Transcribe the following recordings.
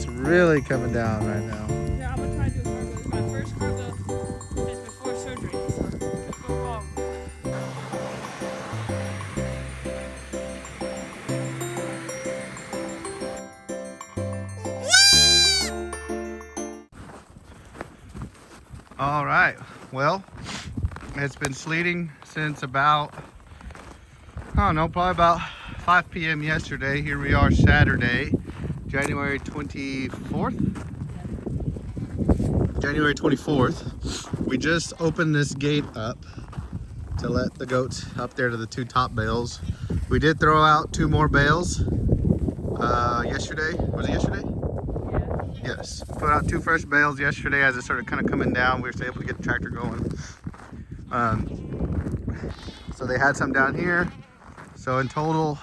It's really coming down right now. Yeah, I'm gonna try to do a cargo. It's my first cargo since before surgery, so it could go wrong. All right, well, it's been sleeting since about, I don't know, probably about 5 p.m. yesterday. Here we are Saturday, January 24th. January 24th. We just opened this gate up to let the goats up there to the 2 top bales. We did throw out 2 more bales yesterday. Was it yesterday? Yeah. Yes. Put out 2 fresh bales yesterday as it started kind of coming down. We were able to get the tractor going. So they had some down here. So in total,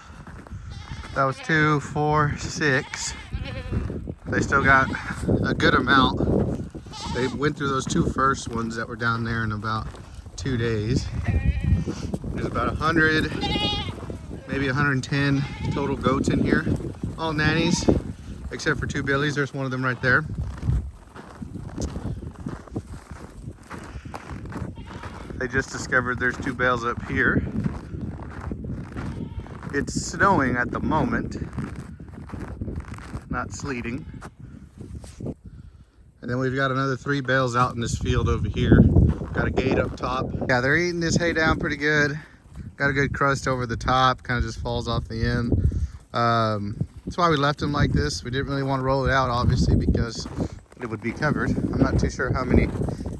that was 2, 4, 6. They still got a good amount. They went through those 2 first ones that were down there in about 2 days. There's about 100, maybe 110 total goats in here. All nannies, except for 2 billies. There's one of them right there. They just discovered there's 2 bales up here. It's snowing at the moment, not sleeting. And then we've got another 3 bales out in this field over here. Got a gate up top. Yeah, they're eating this hay down pretty good. Got a good crust over the top, kind of just falls off the end. That's why we left them like this. We didn't really want to roll it out, obviously, because it would be covered. I'm not too sure how many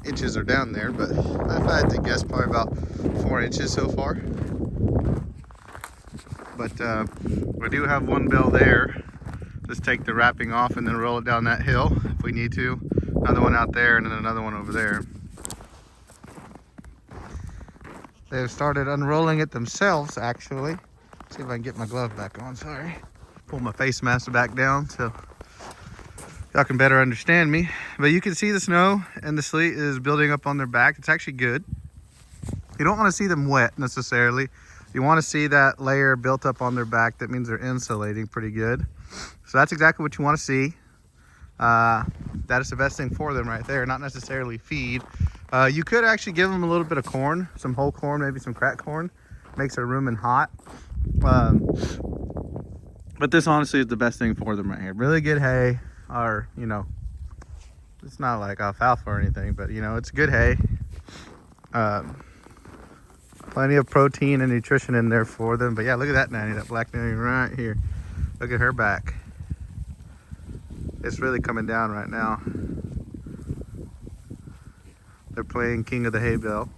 inches are down there, but if I had to guess, probably about 4 inches so far. But we do have 1 bale there. Just take the wrapping off and then roll it down that hill if we need to. Another one out there and then another one over there. They've started unrolling it themselves, actually. Let's see if I can get my glove back on, sorry. Pull my face mask back down so y'all can better understand me. But you can see the snow and the sleet is building up on their back. It's actually good. You don't want to see them wet necessarily. You want to see that layer built up on their back. That means they're insulating pretty good. So that's exactly what you want to see. That is the best thing for them right there, not necessarily feed. You could actually give them a little bit of corn, some whole corn, maybe some cracked corn. Makes their rumen hot. But this honestly is the best thing for them right here. Really good hay, or, you know, it's not like alfalfa or anything, but, you know, it's good hay. Plenty of protein and nutrition in there for them. But yeah, look at that nanny, that black nanny right here. Look at her back. It's really coming down right now. They're playing King of the Hay Bale.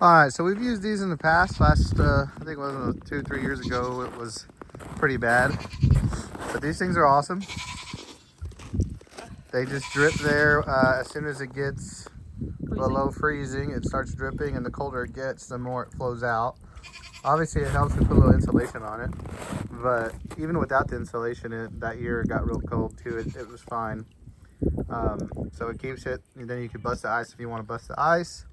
All right, so we've used these in the past. I think it was 2 or 3 years ago, it was pretty bad. But these things are awesome. They just drip there as soon as it gets below freezing. It starts dripping, and the colder it gets, the more it flows out. Obviously, it helps to put a little insulation on it. But even without the insulation, that year it got real cold too. It was fine. So it keeps it, and then you can bust the ice if you want to bust the ice.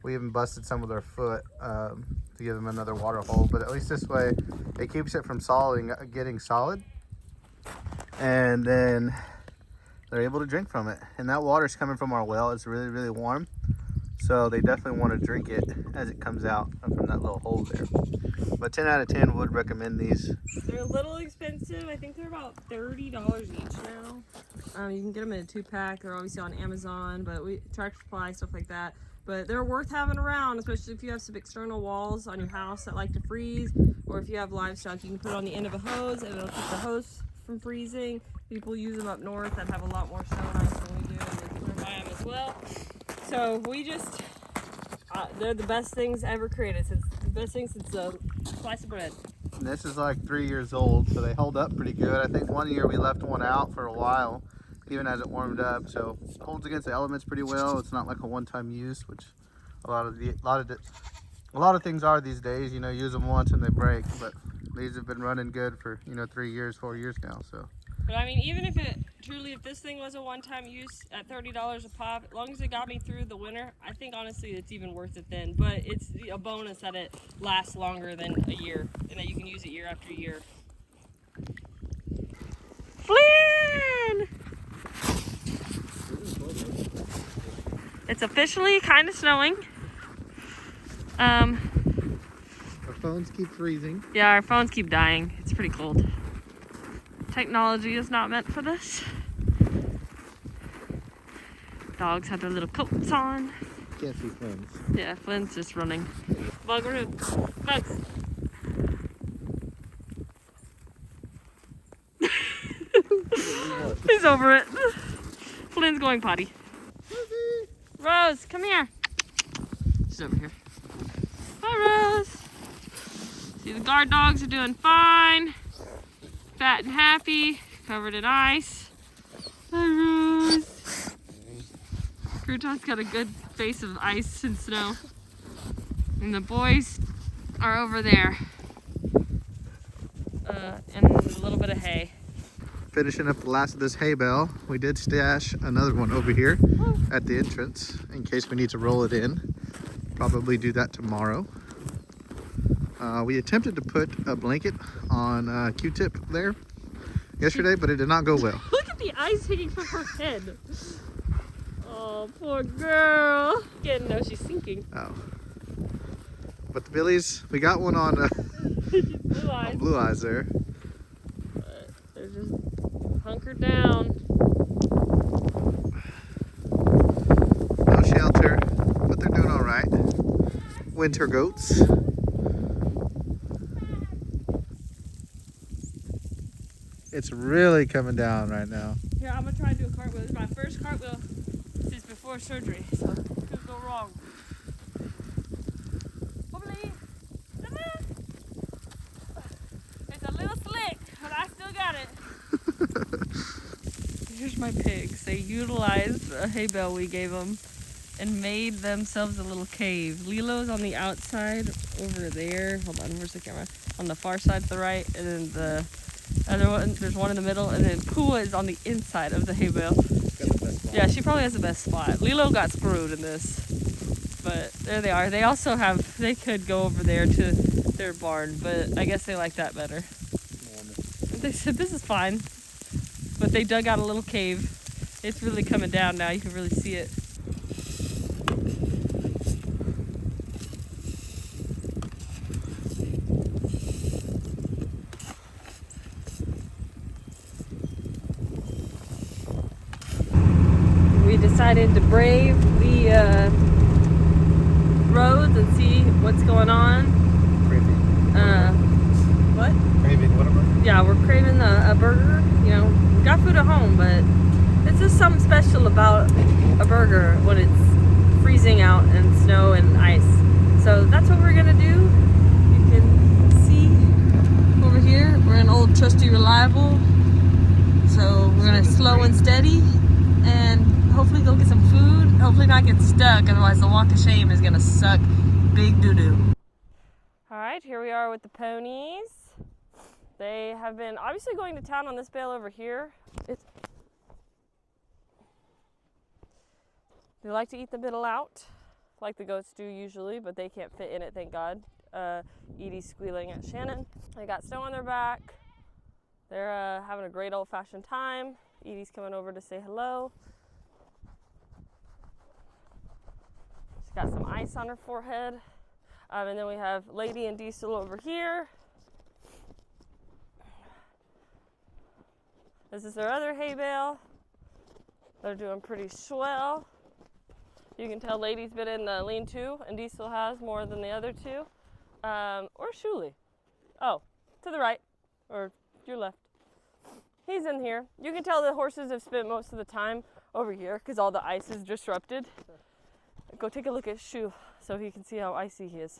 We even busted some with our foot to give them another water hole, but at least this way it keeps it from getting solid, and then they're able to drink from it. And that water is coming from our well. It's really, really warm, so they definitely want to drink it as it comes out from that little hole there. But 10 out of 10 would recommend these. They're a little expensive. I think they're about $30 each now. You can get them in a 2-pack. They're obviously on Amazon, but Tractor Supply, stuff like that. But they're worth having around, especially if you have some external walls on your house that like to freeze, or if you have livestock, you can put it on the end of a hose and it'll keep the hose from freezing. People use them up north that have a lot more snow and ice than we do, and we're buying them as well. So we just, they're the best things ever created. The best thing since a slice of bread. And this is like 3 years old, so they hold up pretty good. I think one year we left one out for a while, even as it warmed up. So it holds against the elements pretty well. It's not like a one-time use, which a lot of things are these days. You know, use them once and they break. But these have been running good for, you know, 3 years, 4 years now. So. But I mean, even if this thing was a one-time use at $30 a pop, as long as it got me through the winter, I think honestly it's even worth it then. But it's a bonus that it lasts longer than a year and that you can use it year after year. Flynn! It's officially kind of snowing. Our phones keep freezing. Yeah, our phones keep dying. It's pretty cold. Technology is not meant for this. Dogs have their little coats on. Can't see Flynn's. Yeah, Flynn's just running. Buggeroo. Bugs. He's over it. Flynn's going potty. Rose, come here. She's over here. Hi, Rose. See, the guard dogs are doing fine. Fat and happy. Covered in ice. Hi, Rose. Crouton's got a good face of ice and snow. And the boys are over there. And a little bit of hay. Finishing up the last of this hay bale. We did stash another one over here at the entrance in case we need to roll it in. Probably do that tomorrow. We attempted to put a blanket on Q-tip there yesterday, but it did not go well. Look at the ice hanging from her head. Oh, poor girl. Didn't know she's sinking. Oh. But the billies, we got one on Blue eyes. Blue Eyes there. But they're just hunkered down. No shelter, but they're doing all right. Winter goats. It's really coming down right now. Here, I'm gonna try to do a cartwheel. This is my first cartwheel since before surgery, so it could go wrong. Wobbly. Come on. It's a little slick, but I still got it. Here's my pigs. They utilized a hay bale we gave them and made themselves a little cave. Lilo's on the outside over there. Hold on, where's the camera? On the far side to the right, and then the other one, there's one in the middle, and then Pua is on the inside of the hay bale. Yeah, she probably has the best spot. Lilo got screwed in this, but there they are. They also have, they could go over there to their barn, but I guess they like that better. They said this is fine, but they dug out a little cave. It's really coming down now. You can really see it. We decided to brave the roads and see what's going on. What? Craving whatever. Yeah, we're craving a burger. You know, we got food at home, but it's just something special about a burger when it's freezing out and snow and ice. So that's what we're gonna do. You can see over here, we're in old trusty reliable. So we're gonna slow and steady and hopefully go get some food. Hopefully not get stuck, otherwise the walk of shame is gonna suck big doo-doo. All right, here we are with the ponies. They have been obviously going to town on this bale over here. They like to eat the middle out, like the goats do usually, but they can't fit in it, thank God. Edie's squealing at Shannon. They got snow on their back. They're having a great old-fashioned time. Edie's coming over to say hello. She's got some ice on her forehead. And then we have Lady and Diesel over here. This is their other hay bale. They're doing pretty swell. You can tell Lady's been in the lean-to, and Diesel has more than the other two. Or Shuli. Oh, to the right, or your left. He's in here. You can tell the horses have spent most of the time over here because all the ice is disrupted. Go take a look at Shu so he can see how icy he is.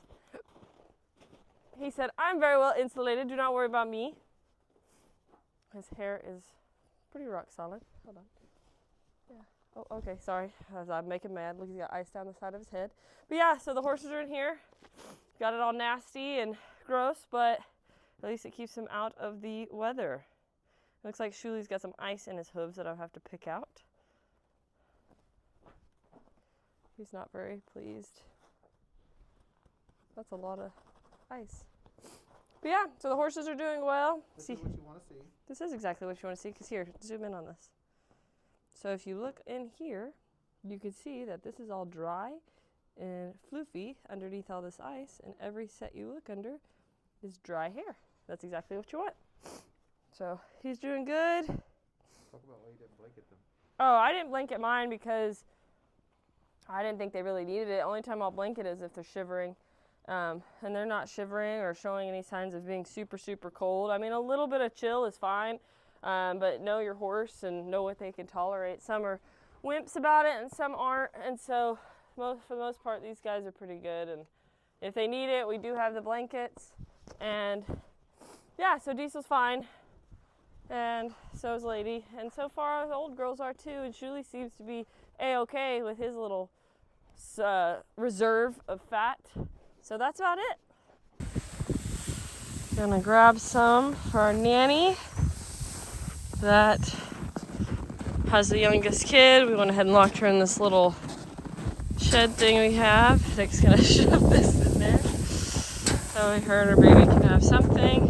He said, "I'm very well insulated. Do not worry about me." His hair is pretty rock solid. Hold on. Yeah. Oh, okay. Sorry. As I'm making mad. Look, he's got ice down the side of his head. But yeah, so the horses are in here. Got it all nasty and gross, but at least it keeps him out of the weather. Looks like Shuli's got some ice in his hooves that I'll have to pick out. He's not very pleased. That's a lot of ice. But yeah, so the horses are doing well. This is what you want to see. This is exactly what you want to see, because here, zoom in on this. So if you look in here, you can see that this is all dry and floofy underneath all this ice, and every set you look under is dry hair. That's exactly what you want. So he's doing good. Talk about why you didn't blanket them. Oh, I didn't blanket mine because I didn't think they really needed it. Only time I'll blanket is if they're shivering. And they're not shivering or showing any signs of being super, super cold. I mean, a little bit of chill is fine, but know your horse and know what they can tolerate. Some are wimps about it and some aren't. And so for the most part, these guys are pretty good. And if they need it, we do have the blankets. And yeah, so Diesel's fine. And so is Lady. And so far, the old girls are too. And Julie seems to be A-okay with his little reserve of fat. So that's about it. Gonna grab some for our nanny that has the youngest kid. We went ahead and locked her in this little shed thing we have. Nick's gonna shove this in there. So her and her baby can have something.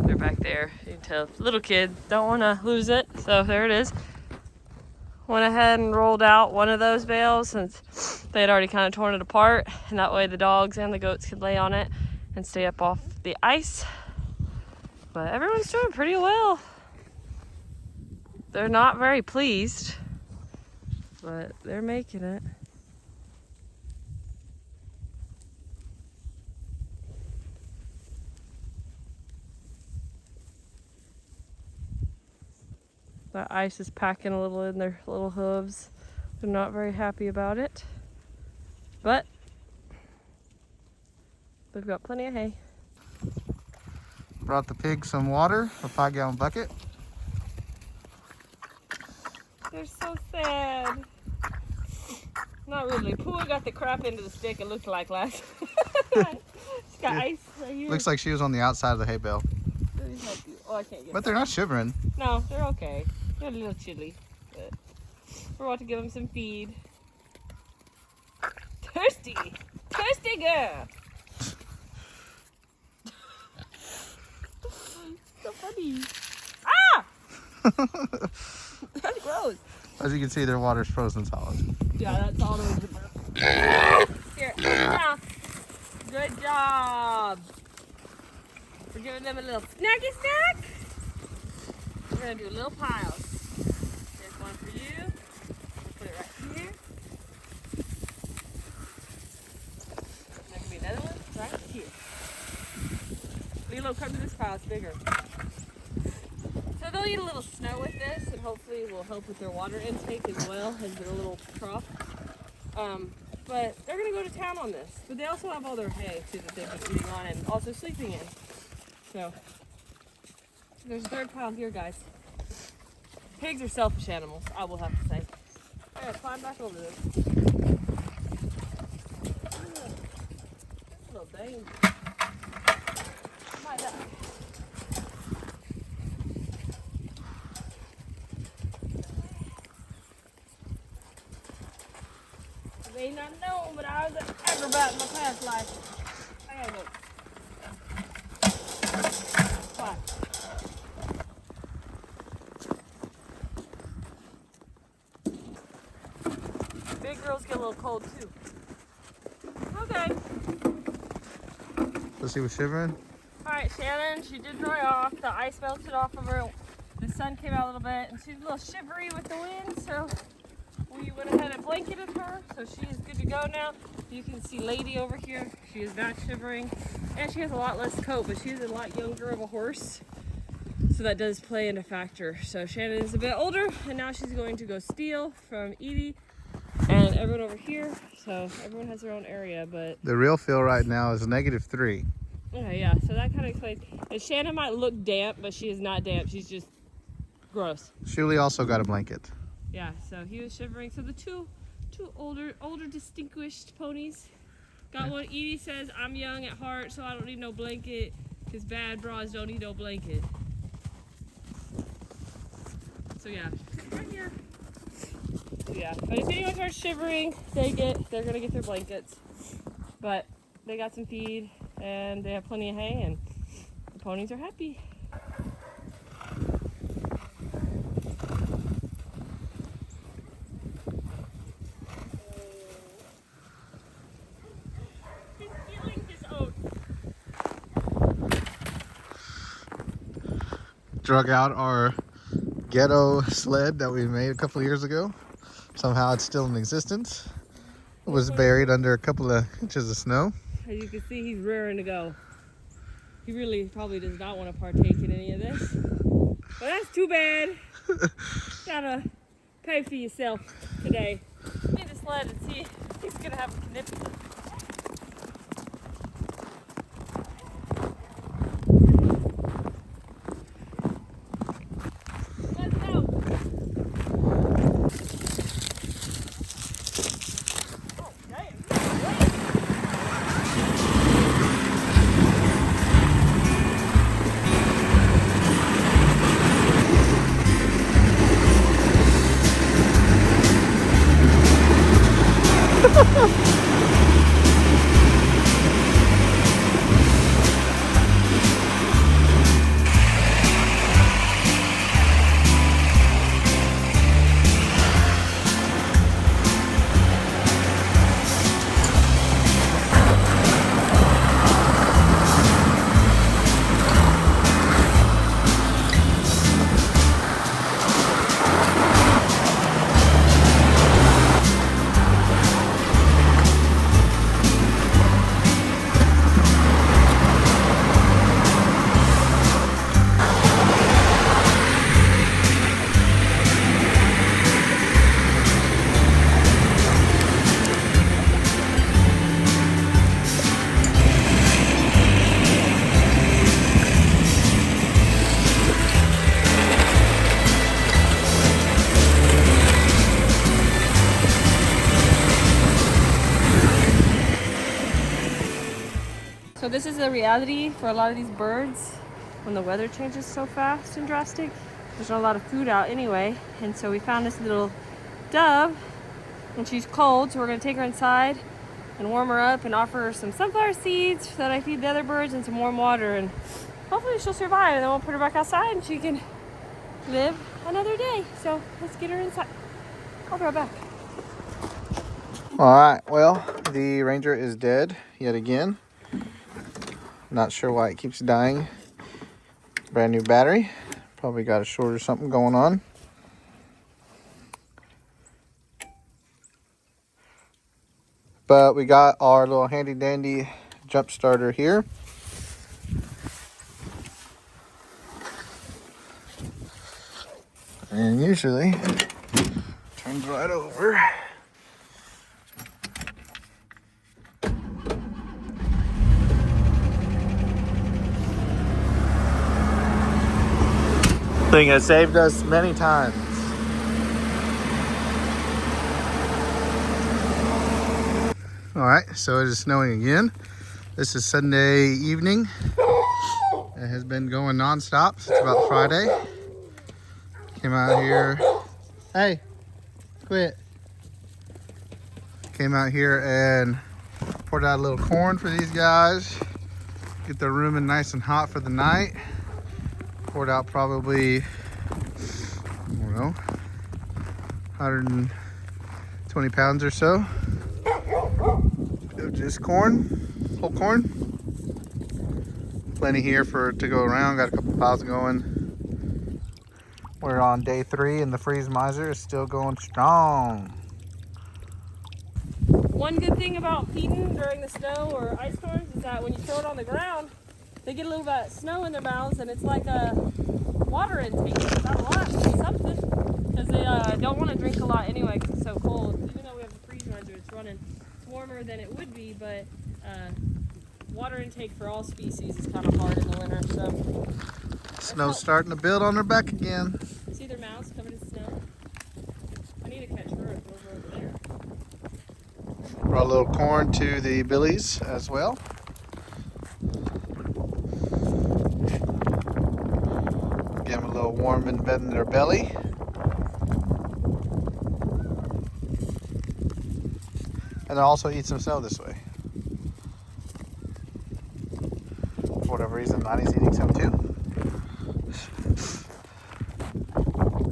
They're back there. You can tell, little kid, don't wanna lose it. So there it is. Went ahead and rolled out one of those bales since they had already kind of torn it apart, and that way the dogs and the goats could lay on it and stay up off the ice. But everyone's doing pretty well. They're not very pleased, but they're making it. That ice is packing a little in their little hooves. They're not very happy about it, but they've got plenty of hay. Brought the pig some water, a 5-gallon bucket. They're so sad. Not really. Pooh got the crap into the stick, it looked like last. She's got ice right here. Looks like she was on the outside of the hay bale. Oh, I can't get But they're not shivering. No, they're okay. They're a little chilly. But we're about to give them some feed. Thirsty! Thirsty girl! So funny. Ah! That's gross. As you can see, their water's frozen solid. Yeah, that's all over the burp. Here, now. Good job. We're giving them a little snacky snack. We're gonna do a little pile. There's one for you. Put it right here. There's gonna be another one right here. Lilo, come to this pile, it's bigger. So they'll eat a little snow with this, and hopefully it will help with their water intake as well as their little trough. But they're gonna go to town on this. But they also have all their hay too that they've been eating on and also sleeping in. So there's a third pile here, guys. Pigs are selfish animals, I will have to say. Alright, climb back over this. A little danger. Might die. You may not know, but I was an acrobat in my past life. I gotta go. Fine. Big girls get a little cold too. Okay. So she was shivering? Alright, Shannon, she did dry off. The ice melted off of her. The sun came out a little bit, and she's a little shivery with the wind, so we went ahead and blanketed her, so she is good to go now. You can see Lady over here. She is not shivering, and she has a lot less coat, but she's a lot younger of a horse, so that does play into factor. So Shannon is a bit older, and now she's going to go steal from Edie and everyone over here. So everyone has their own area, but The real feel right now is -3. okay, yeah. So that kind of explains. And Shannon might look damp, but she is not damp. She's just gross. Shuli also got a blanket. Yeah, so he was shivering. So the two older distinguished ponies got one. Edie says, I'm young at heart, so I don't need no blanket, because bad bras don't need no blanket. So yeah, right here. So yeah, but if anyone starts shivering, they're gonna get their blankets. But they got some feed, and they have plenty of hay, and the ponies are happy. drug out our ghetto sled that we made a couple of years ago. Somehow it's still in existence. It was buried under a couple of inches of snow. As you can see, he's raring to go. He really probably does not want to partake in any of this. But that's too bad. Gotta pay for yourself today. Let me just let it see. He's gonna have a conniption. Let's go. Oh, damn. So this is the reality for a lot of these birds when the weather changes so fast and drastic. There's not a lot of food out anyway, and so we found this little dove, and she's cold, so we're gonna take her inside and warm her up and offer her some sunflower seeds that I feed the other birds and some warm water, and hopefully she'll survive, and then we'll put her back outside and she can live another day. So let's get her inside. I'll be right back. All right, well, the Ranger is dead yet again. Not sure why it keeps dying. Brand new battery. Probably got a short or something going on. But we got our little handy dandy jump starter here. And usually turns right over. Thing has saved us many times. All right, so it is snowing again. This is Sunday evening. It has been going non-stop since about Friday. Came out here. Hey, quit. Came out here and poured out a little corn for these guys. Get their room in nice and hot for the night. Poured out probably, I don't know, 120 pounds or so of just corn, whole corn. Plenty here to go around. Got a couple piles going. We're on day 3 and the freeze miser is still going strong. One good thing about feeding during the snow or ice storms is that when you throw it on the ground, they get a little bit of snow in their mouths, and it's like a water intake. Not a lot, but something. Because they don't want to drink a lot anyway because it's so cold. Even though we have the freeze miser, it's running warmer than it would be, but water intake for all species is kind of hard in the winter. So Snow's starting to build on their back again. See their mouths covered in snow? I need to catch her and throw her over there. Brought a little corn to the billies as well. Give them a little warm in bed in their belly. And they'll also eat some snow this way. For whatever reason, Lonnie's eating some too.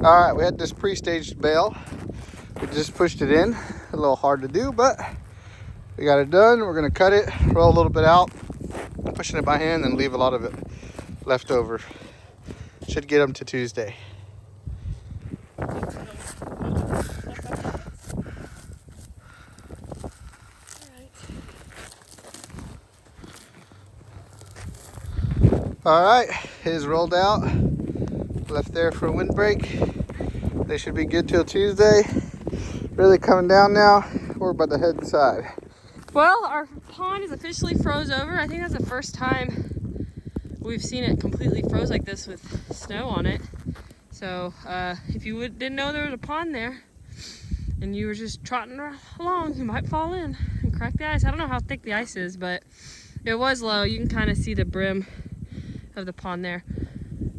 Alright, we had this pre-staged bale. We just pushed it in. A little hard to do, but we got it done. We're going to cut it, roll a little bit out, pushing it by hand, and leave a lot of it left over. Should get them to Tuesday. All right, it is rolled out. Left there for a windbreak. They should be good till Tuesday. Really coming down now. We're about to head inside. Well, our pond is officially froze over. I think that's the first time we've seen it completely froze like this with snow on it. So if you didn't know there was a pond there and you were just trotting along, you might fall in and crack the ice. I don't know how thick the ice is, but it was low. You can kind of see the brim of the pond there.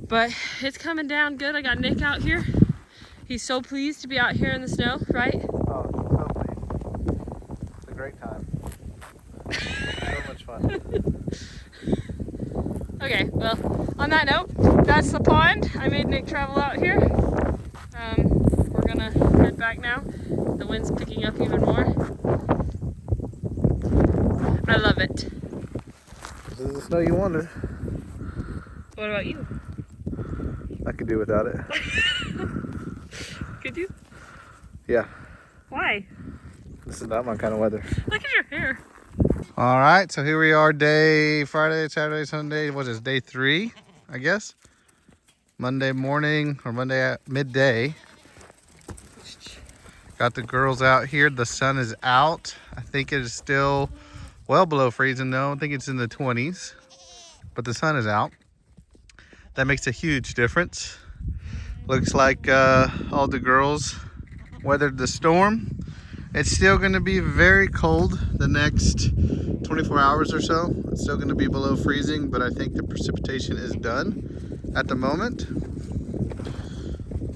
But it's coming down good. I got Nick out here. He's so pleased to be out here in the snow, right? Oh, so pleased. It's a great time. So much fun. Okay, well, on that note, that's the pond. I made Nick travel out here. We're gonna head back now. The wind's picking up even more. I love it. This is the snow you wanted. What about you? I could do without it. Could you? Yeah. Why? This is not my kind of weather. Look at your hair. All right, so here we are, Friday, Saturday, Sunday. What is day 3, I guess? Monday morning or Monday at midday. Got the girls out here. The sun is out. I think it is still well below freezing though. I think it's in the 20s, but the sun is out. That makes a huge difference. Looks like all the girls weathered the storm. It's still going to be very cold the next 24 hours or so. It's still going to be below freezing, but I think the precipitation is done at the moment.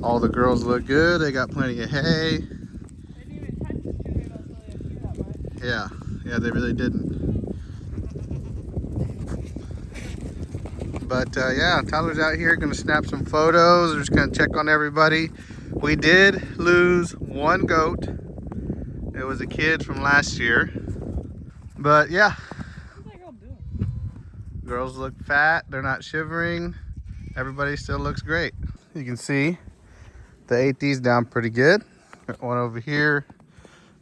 All the girls look good. They got plenty of hay. They didn't even touch the tree until they appeared that much. Yeah, they really didn't. But yeah, Tyler's out here going to snap some photos. We're just going to check on everybody. We did lose one goat. It was a kid from last year. But yeah. What's that girl doing? Girls look fat. They're not shivering. Everybody still looks great. You can see they ate these down pretty good. Got one over here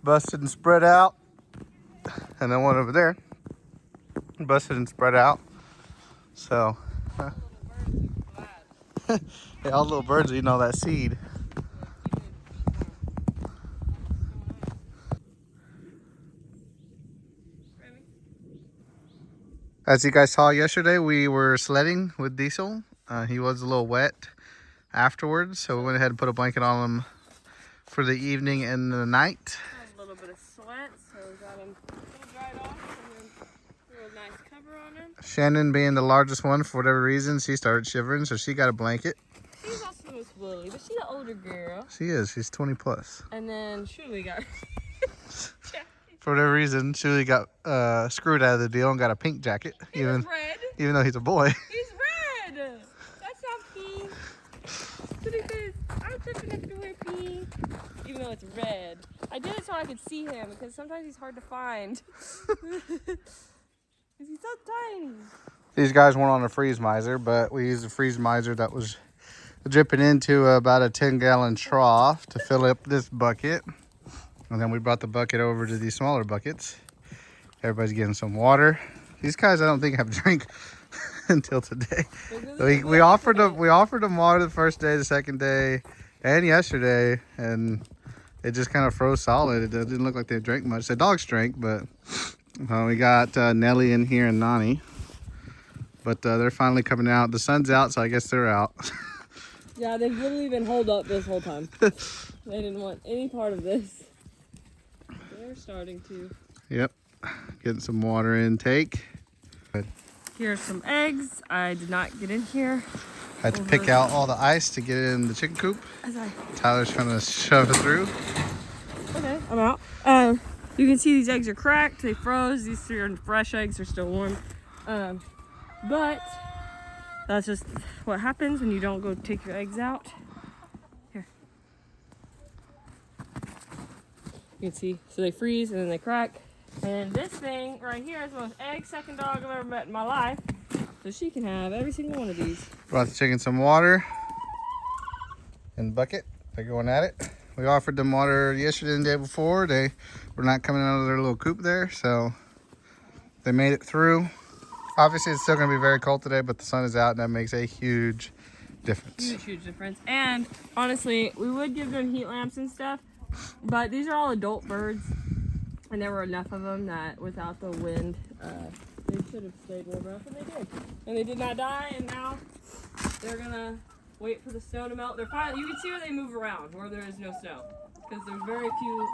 busted and spread out. And then one over there busted and spread out. So yeah, all the little birds are eating all that seed. As you guys saw yesterday, we were sledding with Diesel. He was a little wet afterwards, so we went ahead and put a blanket on him for the evening and the night. A little bit of sweat, so we got him a little dried off and then threw a nice cover on him. Shannon, being the largest one, for whatever reason, she started shivering, so she got a blanket. She's also the most woolly, but she's an older girl. She is. She's 20 plus. And then Shuli got... For whatever reason, Shuli got screwed out of the deal and got a pink jacket. He was red. Even though he's a boy. He's red. That's not pink. Pretty good. I'm just gonna have to wear pink. Even though it's red. I did it so I could see him because sometimes he's hard to find. Because he's so tiny. These guys weren't on a freeze miser, but we used a freeze miser that was dripping into about a 10-gallon trough to fill up this bucket. And then we brought the bucket over to these smaller buckets. Everybody's getting some water. These guys, I don't think, have drank until today. We offered them water the first day, the second day, and yesterday, and it just kind of froze solid. It didn't look like they drank much. The dogs drank, but we got Nelly in here and Nani. But they're finally coming out. The sun's out, so I guess they're out. Yeah, they've literally been holed up this whole time. They didn't want any part of this. They're starting to. Yep, getting some water intake. Good. Here's some eggs. I did not get in here. I had to pick out all the ice to get it in the chicken coop. Tyler's trying to shove it through. Okay, I'm out. You can see these eggs are cracked. They froze. These three are fresh eggs. They're still warm. But that's just what happens when you don't go take your eggs out. Here. You can see. So they freeze and then they crack. And this thing right here is the most egg-sucking dog I've ever met in my life. So she can have every single one of these. Brought the chicken some water and bucket. They're going at it. We offered them water yesterday and the day before. They were not coming out of their little coop there, so they made it through. Obviously, it's still going to be very cold today, but the sun is out, and that makes a huge difference. Huge difference. And honestly, we would give them heat lamps and stuff, but these are all adult birds, and there were enough of them that without the wind, they should have stayed warm enough, and they did. And they did not die, and now they're gonna wait for the snow to melt. They're finally, you can see where they move around, where there is no snow, because there's very few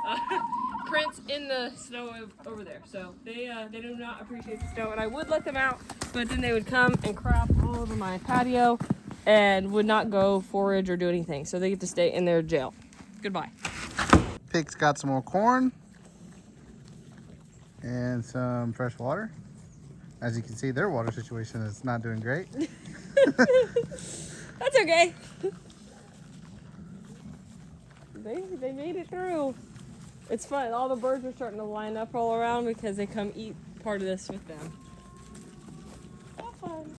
prints in the snow over there. So they do not appreciate the snow, and I would let them out, but then they would come and crap all over my patio and would not go forage or do anything. So they get to stay in their jail. Goodbye. Pig's got some more corn and some fresh water. As you can see, their water situation is not doing great. That's okay. They made it through. It's fun. All the birds are starting to line up all around because they come eat part of this with them. Have fun.